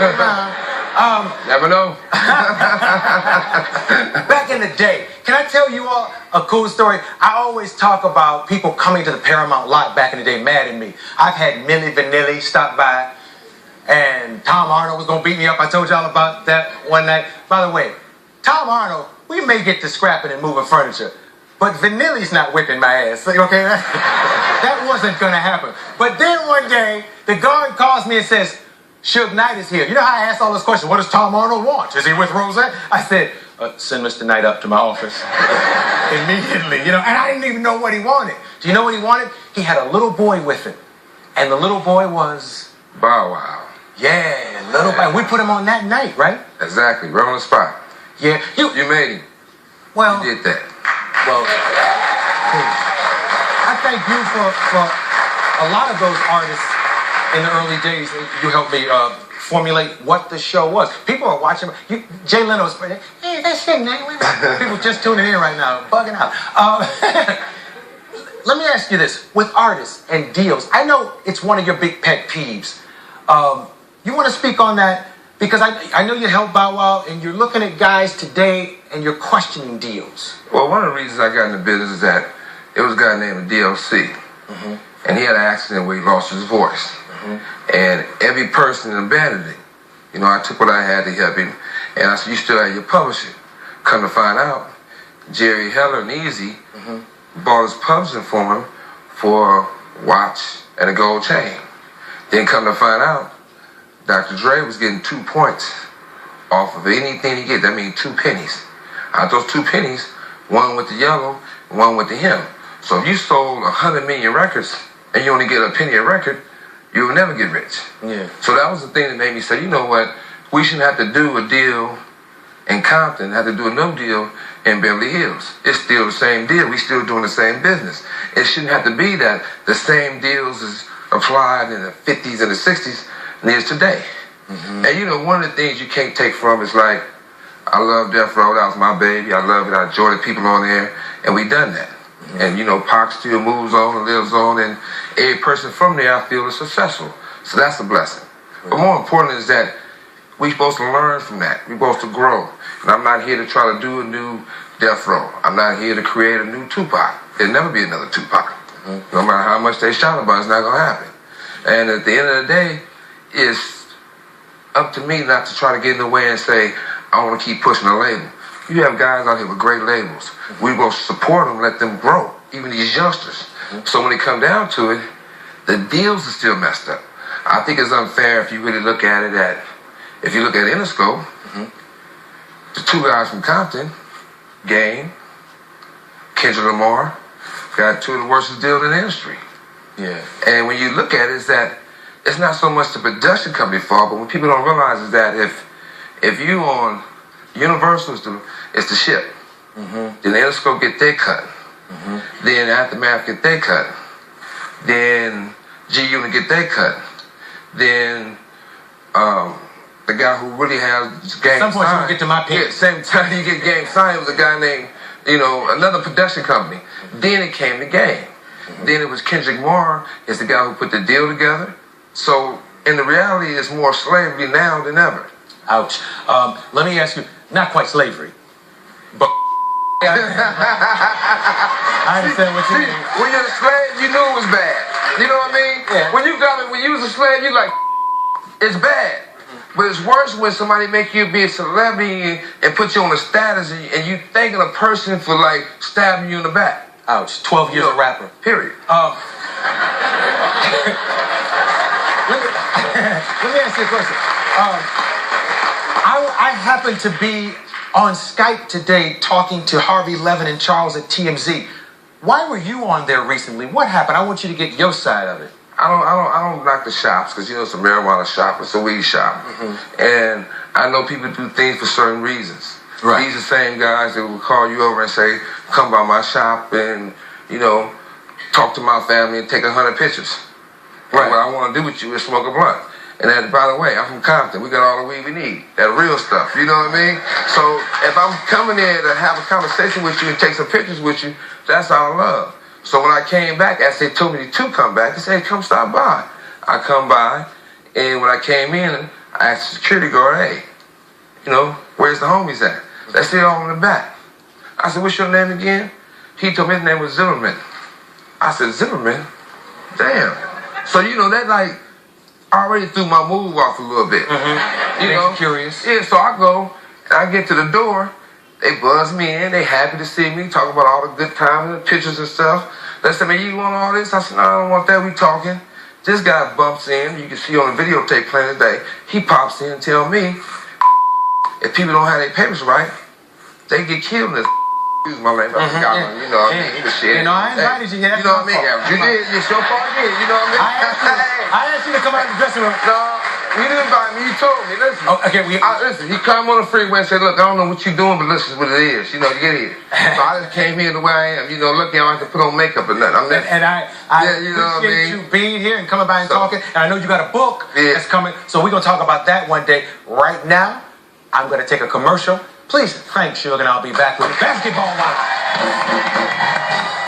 Never know. Back in the day, can I tell you all a cool story? I always talk about people coming to the Paramount lot back in the day mad at me. I've had Milli Vanilli stop by, and Tom Arnold was going to beat me up. I told y'all about that one night. By the way, Tom Arnold, we may get to scrapping and moving furniture, but Vanilli's not whipping my ass, okay? That wasn't going to happen. But then one day, the guard calls me and says, Suge Knight is here. You know how I asked all those questions? What does Tom Arnold want? Is he with Rosette? I said, send Mr. Knight up to my office. Immediately, and I didn't even know what he wanted. Do you know what he wanted? He had a little boy with him. And the little boy was... Bow Wow. Yeah, little boy. We put him on that night, right? Exactly, right on the spot. Yeah. You made him. Well... You did that. Well, I thank you for a lot of those artists in the early days. You helped me formulate what the show was. People are watching. Jay Leno was saying, hey, that shit, man. People just tuning in right now, bugging out. Let me ask you this. With artists and deals, I know it's one of your big pet peeves. You want to speak on that? Because I know you help Bow Wow, and you're looking at guys today, and you're questioning deals. Well, one of the reasons I got in the business is that it was a guy named DLC. And he had an accident where he lost his voice. And every person abandoned him. I took what I had to help him. And I said, you still have your publishing. Come to find out, Jerry Heller and Easy bought his publishing for him for a watch and a gold chain. Then come to find out, Dr. Dre was getting 2 points off of anything he get. That means 2 pennies. Out of those 2 pennies, one went to Yellow and one went to him. So if you sold 100 million records and you only get a penny a record, you will never get rich. Yeah. So that was the thing that made me say, you know what, we shouldn't have to do a deal in Compton, have to do a no deal in Beverly Hills. It's still the same deal. We still doing the same business. It shouldn't have to be that the same deals is applied in the 50s and the 60s and is today. And one of the things you can't take from is like, I love Death Row, that was my baby, I love it, I enjoy the people on there, and we done that. And Pac still moves on and lives on, and every person from there I feel is successful. So that's a blessing. But more important is that we're supposed to learn from that. We're supposed to grow. And I'm not here to try to do a new Death Row. I'm not here to create a new Tupac. There'll never be another Tupac. No matter how much they shout about it, it's not going to happen. And at the end of the day, it's up to me not to try to get in the way and say, I want to keep pushing a label. You have guys out here with great labels. We're going to support them, let them grow, even these youngsters. So when it come down to it, the deals are still messed up. I think it's unfair if you really look at it if you look at Interscope, the 2 guys from Compton, Game, Kendrick Lamar, got 2 of the worst deals in the industry. Yeah. And when you look at it, is that it's not so much the production company fault, but what people don't realize is that if you on Universal, it's the ship. Then Interscope get their cut. Then Aftermath get their cut. Then G-Unit get their cut. Then the guy who really has Game Some point signed. you get to my pick. Yeah, same time you get Game signed, it was a guy named, another production company. Then it came to Game. Then it was Kendrick Lamar is the guy who put the deal together. So in the reality, it's more slavery now than ever. Ouch. Let me ask you, not quite slavery, but I understand what you mean. When you're a slave, you knew it was bad. You know what I mean? Yeah. When you was a slave, you like, it's bad. But it's worse when somebody make you be a celebrity and put you on a status and you thanking a person for like stabbing you in the back. Ouch. 12 years a rapper. Period. Let me ask you a question. I happen to be on Skype today talking to Harvey Levin and Charles at TMZ. Why were you on there recently? What happened? I want you to get your side of it. I don't knock the shops because it's a marijuana shop, it's a weed shop, and I know people do things for certain reasons. Right. These are the same guys that will call you over and say, "Come by my shop and talk to my family and take 100 pictures." Right. What I want to do with you is smoke a blunt. And then, by the way, I'm from Compton. We got all the weed we need. That real stuff. You know what I mean? So if I'm coming there to have a conversation with you and take some pictures with you, that's our love. So when I came back, as they told me to come back, they said, hey, come stop by. I come by, and when I came in, I asked the security guard, hey, you know, where's the homies at? They said, all in the back. I said, what's your name again? He told me his name was Zimmerman. I said, Zimmerman? Damn. So, you know, that like, I already threw my move off a little bit. Mm-hmm. You know? Curious. Yeah, so I go, and I get to the door, they buzz me in, they happy to see me, talking about all the good times and the pictures and stuff. They said, man, you want all this? I said, no, I don't want that, we talking. This guy bumps in, you can see on the videotape playing today, he pops in and tell me, if people don't have their papers right, they get killed in this. Excuse my language, you know what I mean? Shit. You know, I invited you here. You know what I mean? You did, it's your fault, you know what I mean? I asked you to come out of the dressing room. No, you didn't invite me, you told me, listen. Oh, okay, listen, he come on the freeway and said, look, I don't know what you're doing, but listen, what it is, you know, get here. So I just came here the way I am, you know, lucky I don't have to put on makeup or nothing. I you know appreciate you being here and coming by and talking, and I know you got a book that's coming, so we're going to talk about that one day. Right now, I'm going to take a commercial. Please thank Suge, and I'll be back with Basketball Wives.